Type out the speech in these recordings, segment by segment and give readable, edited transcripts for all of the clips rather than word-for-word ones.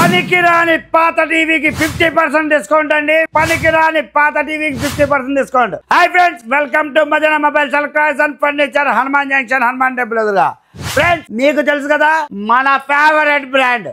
పనికిరాని పాత టీవీకి 50% డిస్కౌంట్ అండి. పనికిరాని పాత టీవీకి 50% discount. Hi friends, welcome to Madana mobiles electronics and furniture, Hanuman junction, Hanuman temple ఎదురుగా. ఫ్రెండ్స్, మీకు తెలుసు కదా మన ఫేవరెట్ బ్రాండ్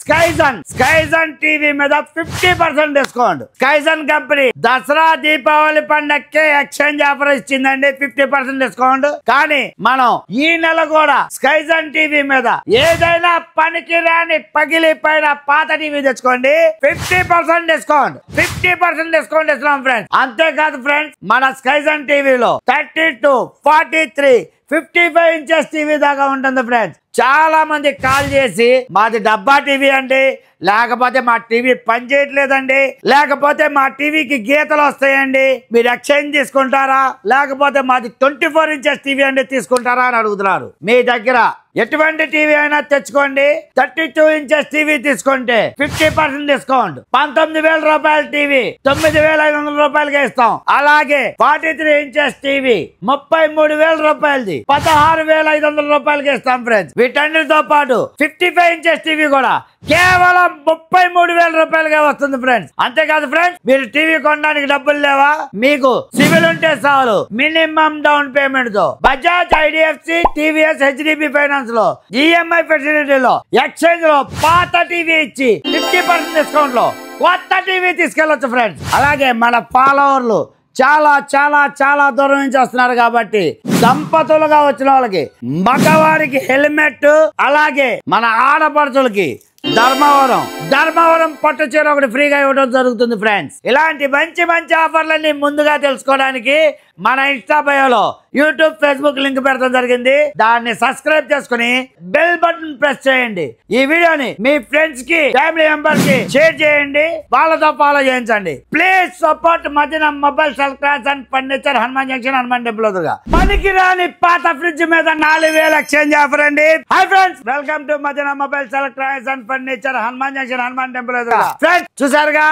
స్కైజన్ టీవీ మీద 50% డిస్కౌంట్. స్కైజన్ కంపెనీ దసరా దీపావళి పండక్కి ఎక్స్చేంజ్ ఆఫర్ ఇచ్చిందండి, 50% డిస్కౌంట్. కానీ మనం ఈ నెల కూడా స్కైజన్ టీవీ మీద ఏదైనా పనికిరాని పగిలిపోయిన పాత టీవీ తెచ్చుకోండి, 50% డిస్కౌంట్. 50% డిస్కౌంట్ ఇస్తున్నాం ఫ్రెండ్స్. అంతేకాదు ఫ్రెండ్స్, మన స్కైజన్ టీవీలో 32, 43, 55 ఇంచెస్ టీవీ దాకా ఉంటుంది ఫ్రెండ్స్. చాలా మంది కాల్ చేసి మాది డబ్బా టీవీ అండి, లేకపోతే మా టీవీ పని చేయట్లేదండి, లేకపోతే మా టీవీకి గీతలు వస్తాయండి, మీరు ఎక్స్చేంజ్ తీసుకుంటారా, లేకపోతే మాది 24 ఇంచెస్ టీవీ అండి తీసుకుంటారా అని అడుగుతున్నారు. మీ దగ్గర ఎటువంటి టీవీ అయినా తెచ్చుకోండి. 32 ఇంచెస్ టీవీ తీసుకుంటే 50% డిస్కౌంట్. 19,000 రూపాయల టీవీ 9,500 రూపాయలకి ఇస్తాం. అలాగే 43 ఇంచెస్ టీవీ 33,000 రూపాయలది 16,500 రూపాయలకి ఇస్తాం ఫ్రెండ్స్. వీటన్నిటితో పాటు 55 ఇంచెస్ టీవీ కూడా కేవలం 33,000 రూపాయలుగా వస్తుంది ఫ్రెండ్స్. అంతేకాదు ఫ్రెండ్స్, మీరు టీవీ కొనడానికి డబ్బులు లేవా, మీకు సివిల్ ఉంటే చాలు మినిమం డౌన్ పేమెంట్ తో Bajaj, IDFC, TVS, HDB finance లో ఈఎంఐ ఫెసిలిటీలో ఎక్స్చేంజ్ లో పాత టీవీ ఇచ్చి 50% డిస్కౌంట్ లో కొత్త టీవీ తీసుకెళ్లొచ్చు ఫ్రెండ్స్. అలాగే మన ఫాలోవర్లు చాలా చాలా చాలా దూరం నుంచి వస్తున్నారు కాబట్టి దంపతులుగా వచ్చిన వాళ్ళకి, మగవారికి హెల్మెట్, అలాగే మన ఆడపడుచులకి ధర్మవరం పట్టు చీర ఒకటి ఫ్రీగా ఇవ్వడం జరుగుతుంది ఫ్రెండ్స్. ఇలాంటి మంచి మంచి ఆఫర్లన్నీ ముందుగా తెలుసుకోవడానికి మన ఇన్స్టా బయోలో యూట్యూబ్, ఫేస్బుక్ లింక్ పెడతాం జరిగింది. దాన్ని సబ్స్క్రైబ్ చేసుకుని బెల్ బటన్ ప్రెస్ చేయండి. ఈ వీడియోని మీ ఫ్రెండ్స్ కి, ఫ్యామిలీ మెంబర్స్ కి షేర్ చేయండి, వాళ్ళతో ఫాలో చేయించండి. Please support Madana mobiles electronics and furniture, Hanuman junction, Hanuman temple ఎదురుగా. పనికిరాని పాత ఫ్రిడ్జ్ మీద 4,000 ఎక్స్చేంజ్ ఆఫర్ అండి. Hi friends, welcome to Madana mobiles electronics and furniture, Hanuman junction, Hanuman temple ఎదురుగా. ఫ్రెండ్స్, చూసారుగా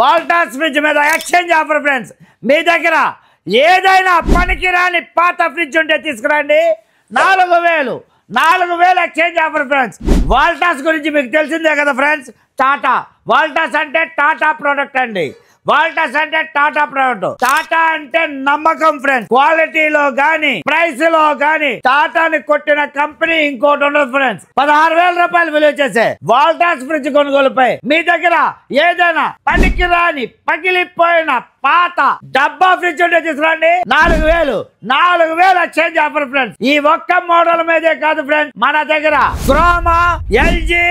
వాల్టాస్ ఫ్రిడ్జ్ మీద ఎక్స్చేంజ్ ఆఫర్ ఫ్రెండ్స్. మీ దగ్గర ఏదైనా పనికిరాని పాత ఫ్రిడ్జ్ ఉంటే తీసుకురండి, 4,000 ఎక్స్చేంజ్ ఆఫర్ ఫ్రెండ్స్. వాల్టాస్ గురించి మీకు తెలిసిందే కదా ఫ్రెండ్స్. వాల్టాస్ అంటే టాటా ప్రోడక్ట్ అండి. వాల్టాస్ అంటే టాటా ప్రోడక్ట్. టాటా అంటే నమ్మకం ఫ్రెండ్స్. క్వాలిటీలో గానీ, ప్రైస్ లో గానీ టాటాని కొట్టిన కంపెనీ ఇంకోటి ఉండదు ఫ్రెండ్స్. 16,000 రూపాయలు విలువ చేసే వాల్టాస్ ఫ్రిడ్జ్ కొనుగోలుపై మీ దగ్గర ఏదైనా పనికిరాని పగిలిపోయిన పాత డబ్బా ఫ్రిడ్జ్ ఉంటే తీసుకురండి, 4,000 ఎక్స్చేంజ్ ఆఫర్ ఫ్రెండ్స్. ఈ ఒక్క మోడల్ మీదే కాదు ఫ్రెండ్స్, మన దగ్గర క్రోమా, ఎల్జీ,